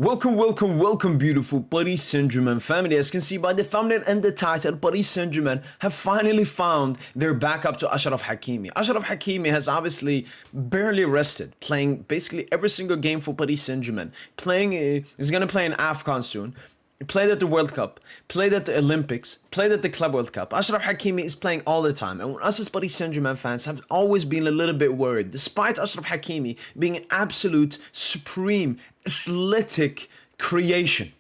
Welcome, beautiful Paris Saint Germain family. As you can see by the thumbnail and the title, Paris Saint Germain have finally found their backup to Achraf Hakimi. Achraf Hakimi has obviously barely rested, playing basically every single game for Paris Saint Germain. He's gonna play in AFCON soon. He played at the World Cup, played at the Olympics, played at the Club World Cup. Achraf Hakimi is playing all the time, and us as Paris Saint Germain fans have always been a little bit worried, despite Achraf Hakimi being an absolute supreme athletic creation.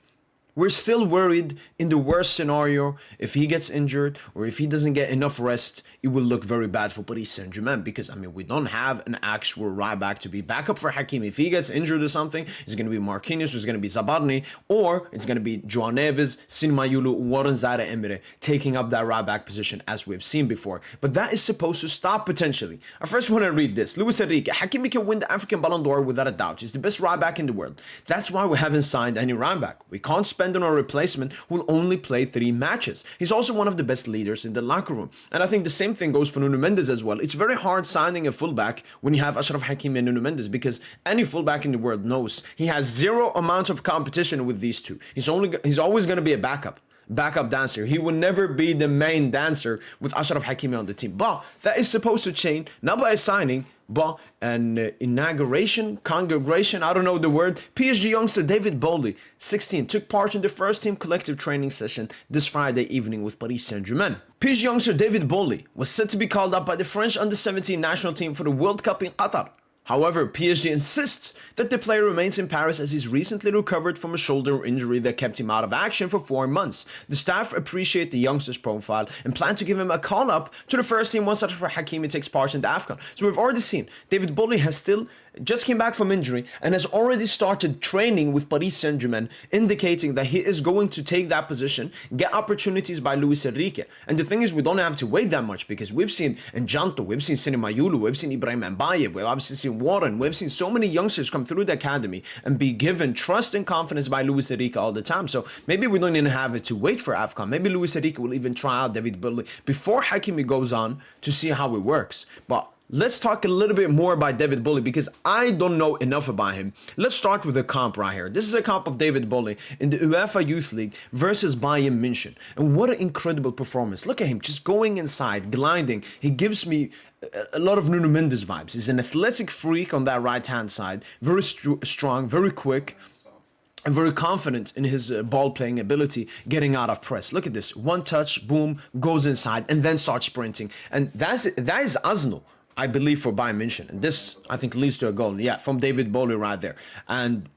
We're still worried in the worst scenario, if he gets injured or if he doesn't get enough rest, it will look very bad for Paris Saint Germain because, we don't have an actual right back to be backup for Hakimi. If he gets injured or something, it's going to be Marquinhos, it's going to be Zabarni, or it's going to be João Neves, Sinmayulu, Warren Zaire Emre taking up that right back position as we've seen before. But that is supposed to stop potentially. I first want to read this. Luis Enrique, Hakimi can win the African Ballon d'Or without a doubt. He's the best right back in the world. That's why we haven't signed any right back. We can't spend on a replacement who will only play 3 matches. He's also one of the best leaders in the locker room. And I think the same thing goes for Nuno Mendes as well. It's very hard signing a fullback when you have Achraf Hakimi and Nuno Mendes because any fullback in the world knows he has zero amount of competition with these two. He's always going to be a backup dancer. He will never be the main dancer with Achraf Hakimi on the team. But that is supposed to change, not by a signing, but an congregation, I don't know the word. PSG youngster David Boly, 16, took part in the first team collective training session this Friday evening with Paris Saint Germain. PSG youngster David Boly was set to be called up by the French under-17 national team for the World Cup in Qatar. However, PSG insists that the player remains in Paris as he's recently recovered from a shoulder injury that kept him out of action for 4 months. The staff appreciate the youngster's profile and plan to give him a call-up to the first team once Achraf Hakimi takes part in the AFCON. So we've already seen David Boly has just came back from injury and has already started training with Paris Saint Germain, indicating that he is going to take that position, get opportunities by Luis Enrique. And the thing is, we don't have to wait that much because we've seen Njanto, we've seen Sinmayulu, we've seen Ibrahim Mbaye, we've obviously seen Warren, we've seen so many youngsters come through the academy and be given trust and confidence by Luis Enrique all the time. So maybe we don't even have to wait for AFCON. Maybe Luis Enrique will even try out David Boly before Hakimi goes on to see how it works. But let's talk a little bit more about David Boly because I don't know enough about him. Let's start with a comp right here. This is a comp of David Boly in the UEFA Youth League versus Bayern München. And what an incredible performance. Look at him just going inside, gliding. He gives me a lot of Nuno Mendes vibes. He's an athletic freak on that right-hand side. Very strong, very quick, and very confident in his ball playing ability, getting out of press. Look at this. One touch, boom, goes inside, and then starts sprinting. And that is Asno, I believe, for Bayern München. And this, I think, leads to a goal. Yeah, from David Boly right there. And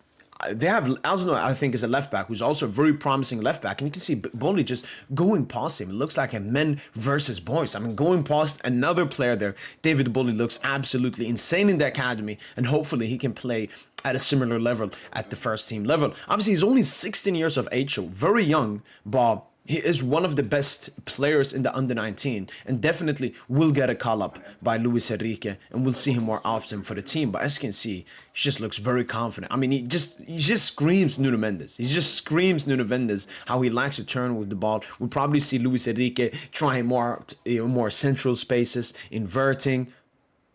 they have Asno, I think, is a left back who's also a very promising left back. And you can see Boly just going past him. It looks like a men versus boys. Going past another player there. David Boly looks absolutely insane in the academy. And hopefully he can play at a similar level at the first team level. Obviously, he's only 16 years of age, so very young, but he is one of the best players in the under-19 and definitely will get a call-up by Luis Enrique and we'll see him more often for the team. But as you can see, he just looks very confident. He just screams Nuno Mendes. He just screams Nuno Mendes, how he likes to turn with the ball. We'll probably see Luis Enrique trying more central spaces, inverting.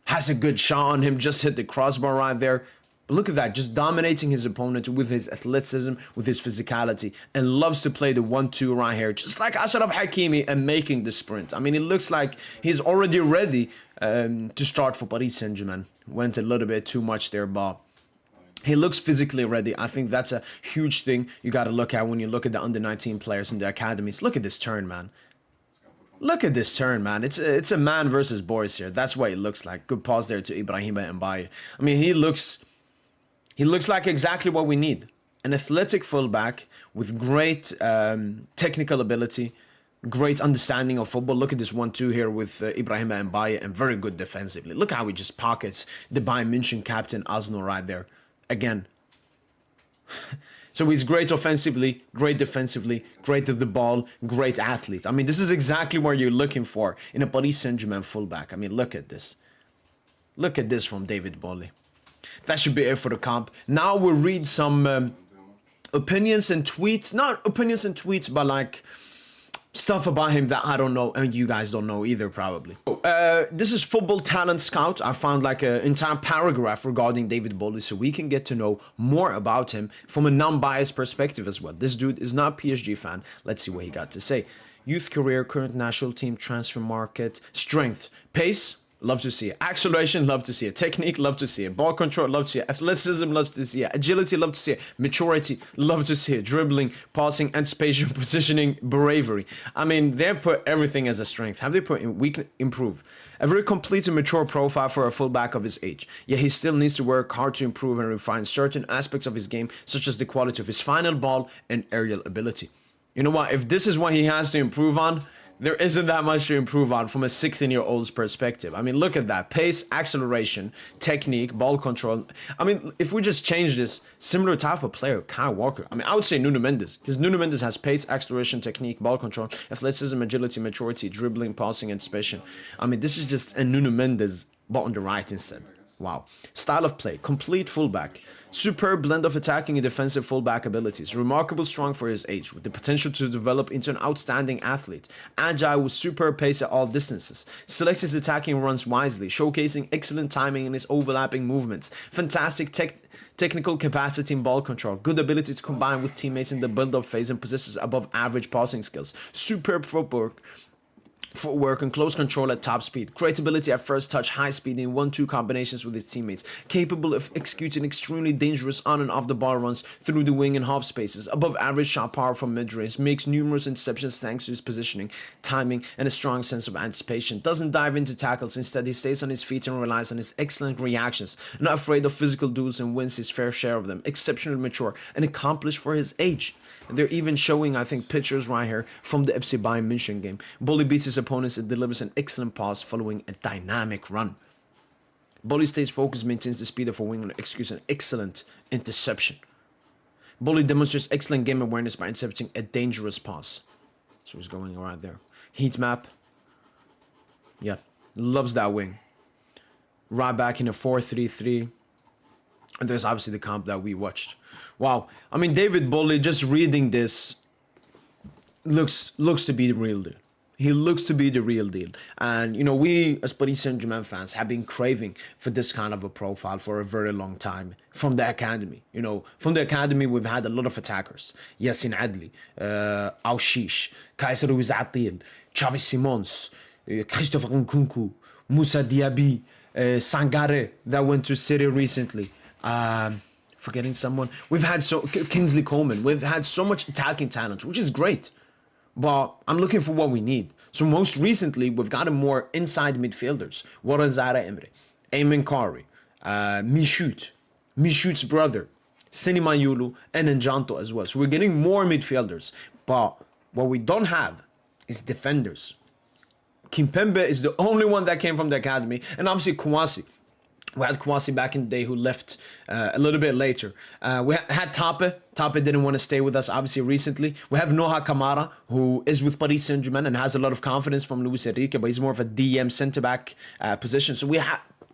Has a good shot on him, just hit the crossbar right there. But look at that, just dominating his opponent with his athleticism, with his physicality, and loves to play the 1-2 right here, just like Achraf Hakimi, and making the sprint. It looks like he's already ready to start for Paris Saint Germain. Went a little bit too much there, but he looks physically ready. I think that's a huge thing you got to look at when you look at the under-19 players in the academies. Look at this turn, man. Look at this turn, man. It's a man versus boys here. That's what it looks like. Good pass there to Ibrahim Mbaye. He looks like exactly what we need. An athletic fullback with great technical ability, great understanding of football. Look at this 1-2 here with Ibrahim Mbaye, and very good defensively. Look how he just pockets the Bayern München captain Asno right there. Again. So he's great offensively, great defensively, great with the ball, great athlete. This is exactly what you're looking for in a Paris Saint Germain fullback. Look at this. Look at this from David Boly. That should be it for the comp. Now we'll read some opinions and tweets. Not opinions and tweets, but like stuff about him that I don't know and you guys don't know either probably. This is Football Talent Scout. I found like an entire paragraph regarding David Boly so we can get to know more about him from a non-biased perspective as well. This dude is not a PSG fan. Let's see what he got to say. Youth career, current national team, transfer market, strength, pace, love to see it. Acceleration, love to see it. Technique, love to see it. Ball control, love to see it. Athleticism, love to see it. Agility, love to see it. Maturity, love to see it. Dribbling, passing, anticipation, positioning, bravery. I mean, they've put everything as a strength. Have they put in weak, improve? A very complete and mature profile for a fullback of his age. Yet he still needs to work hard to improve and refine certain aspects of his game, such as the quality of his final ball and aerial ability. You know what? If this is what he has to improve on, there isn't that much to improve on from a 16-year-old's perspective. I mean, look at that. Pace, acceleration, technique, ball control. I mean, if we just change this, similar type of player, Kyle Walker. I mean, I would say Nuno Mendes, because Nuno Mendes has pace, acceleration, technique, ball control, athleticism, agility, maturity, dribbling, passing, anticipation. I mean, this is just a Nuno Mendes, but on the right instead. Wow. Style of play, complete fullback. Superb blend of attacking and defensive fullback abilities. Remarkable strong for his age, with the potential to develop into an outstanding athlete. Agile with superb pace at all distances. Selects his attacking runs wisely, showcasing excellent timing in his overlapping movements. Fantastic technical capacity in ball control. Good ability to combine with teammates in the build-up phase and possesses above average passing skills. Superb footwork and close control at top speed. Great ability at first touch, high speed in 1-2 combinations with his teammates. Capable of executing extremely dangerous on and off the ball runs through the wing and half spaces. Above average shot power from mid-range. Makes numerous interceptions thanks to his positioning, timing, and a strong sense of anticipation. Doesn't dive into tackles. Instead, he stays on his feet and relies on his excellent reactions. Not afraid of physical duels and wins his fair share of them. Exceptionally mature and accomplished for his age. And they're even showing, I think, pictures right here from the FC Bayern München game. Boly beats his opponents and delivers an excellent pass following a dynamic run. Boly stays focused, maintains the speed of a winger, and executes an excellent interception. Boly demonstrates excellent game awareness by intercepting a dangerous pass. So he's going around there. Heat map. Yeah, loves that wing. Right back in a 4-3-3. And there's obviously the comp that we watched. Wow. I mean, David Boly, just reading this, looks to be the real deal. He looks to be the real deal. And, you know, we as Paris Saint Germain fans have been craving for this kind of a profile for a very long time from the academy. You know, from the academy, we've had a lot of attackers. Yassin Adli, Aushish, Kaiser Ruiz Atil, Xavi Simons, Christopher Nkunku, Moussa Diaby, Sangare that went to City recently. Forgetting someone. We've had Kingsley Coleman. We've had so much attacking talent, which is great. But I'm looking for what we need. So most recently, we've gotten more inside midfielders. Warren Zara Emre, Eamon Kari, Michoud's brother, Sinima Yulu, and Njanto as well. So we're getting more midfielders. But what we don't have is defenders. Kimpembe is the only one that came from the academy. And obviously Kouassi. We had Kouassi back in the day who left a little bit later. We had Tape. Tape didn't want to stay with us, obviously, recently. We have Noha Kamara, who is with Paris Saint Germain and has a lot of confidence from Luis Enrique, but he's more of a DM centre-back position. So we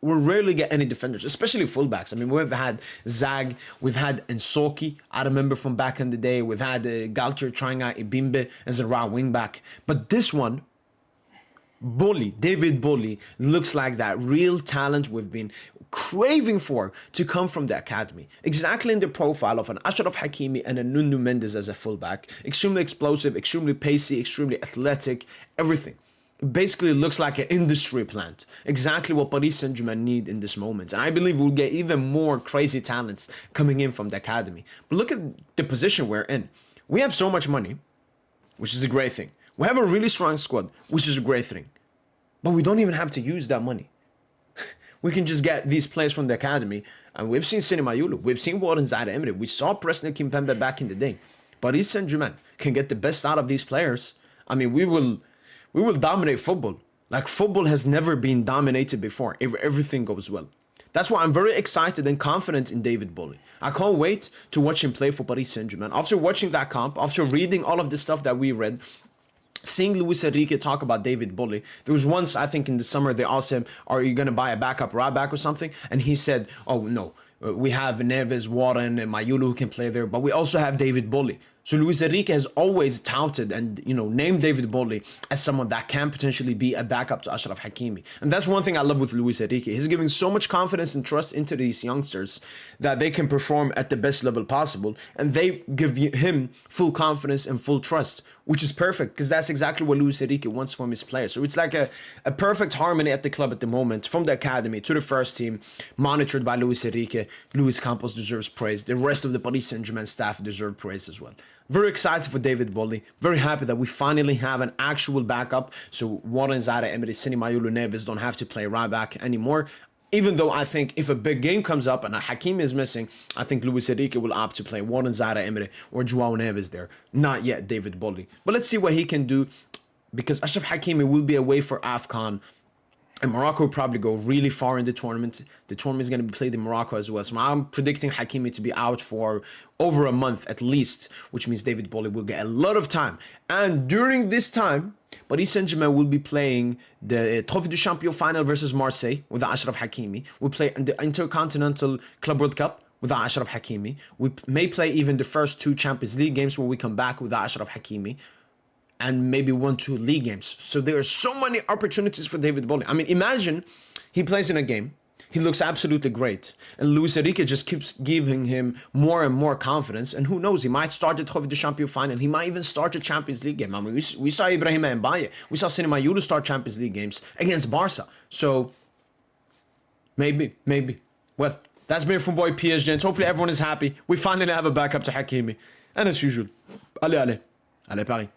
rarely get any defenders, especially fullbacks. I mean, we've had Zag, we've had Nsoki, I remember from back in the day. We've had Galtier trying out Ibimbe as a right wing-back. But this one, David Boly, looks like that real talent we've been craving for to come from the academy. Exactly in the profile of an Achraf Hakimi and a Nuno Mendes as a fullback. Extremely explosive, extremely pacey, extremely athletic, everything. It basically looks like an industry plant. Exactly what Paris Saint Germain need in this moment. And I believe we'll get even more crazy talents coming in from the academy. But look at the position we're in. We have so much money, which is a great thing. We have a really strong squad, which is a great thing. But we don't even have to use that money. We can just get these players from the academy. And we've seen Sinima Yulu. We've seen Warren Zaire Emery. We saw Presnel Kimpembe back in the day. Paris Saint Germain can get the best out of these players. I mean, we will dominate football. Like football has never been dominated before if everything goes well. That's why I'm very excited and confident in David Boly. I can't wait to watch him play for Paris Saint Germain. After watching that comp, after reading all of the stuff that we read, seeing Luis Enrique talk about David Boly, there was once, I think in the summer, they asked him, are you going to buy a backup right back or something? And he said, oh, no, we have Neves, Warren, and Mayulu who can play there, but we also have David Boly. So Luis Enrique has always touted and, named David Boly as someone that can potentially be a backup to Achraf Hakimi. And that's one thing I love with Luis Enrique. He's giving so much confidence and trust into these youngsters that they can perform at the best level possible. And they give him full confidence and full trust, which is perfect because that's exactly what Luis Enrique wants from his players. So it's like a perfect harmony at the club at the moment, from the academy to the first team, monitored by Luis Enrique. Luis Campos deserves praise. The rest of the Paris Saint Germain staff deserve praise as well. Very excited for David Boly. Very happy that we finally have an actual backup. So Warren Zaire-Emery, Mayulu Neves don't have to play right back anymore. Even though I think if a big game comes up and Hakimi is missing, I think Luis Enrique will opt to play Warren Zaire-Emery or Joao Neves there. Not yet David Boly. But let's see what he can do, because Achraf Hakimi will be away for AFCON. And Morocco will probably go really far in the tournament. The tournament is going to be played in Morocco as well. So I'm predicting Hakimi to be out for over a month at least, which means David Boly will get a lot of time. And during this time, Paris Saint Germain will be playing the Trophée du Champion final versus Marseille with Achraf Hakimi. We'll play the Intercontinental Club World Cup with Achraf Hakimi. We may play even the first 2 Champions League games when we come back with Achraf Hakimi. And maybe 1-2 league games. So there are so many opportunities for David Boly. I mean, imagine he plays in a game, he looks absolutely great, and Luis Enrique just keeps giving him more and more confidence. And who knows, he might start the Trophée du Champion final. He might even start a Champions League game. I mean, we saw Ibrahima Mbaye, we saw Mayulu start Champions League games against Barca. So maybe. Well, that's been from boy PSG, and hopefully everyone is happy. We finally have a backup to Hakimi. And as usual, allez, Paris.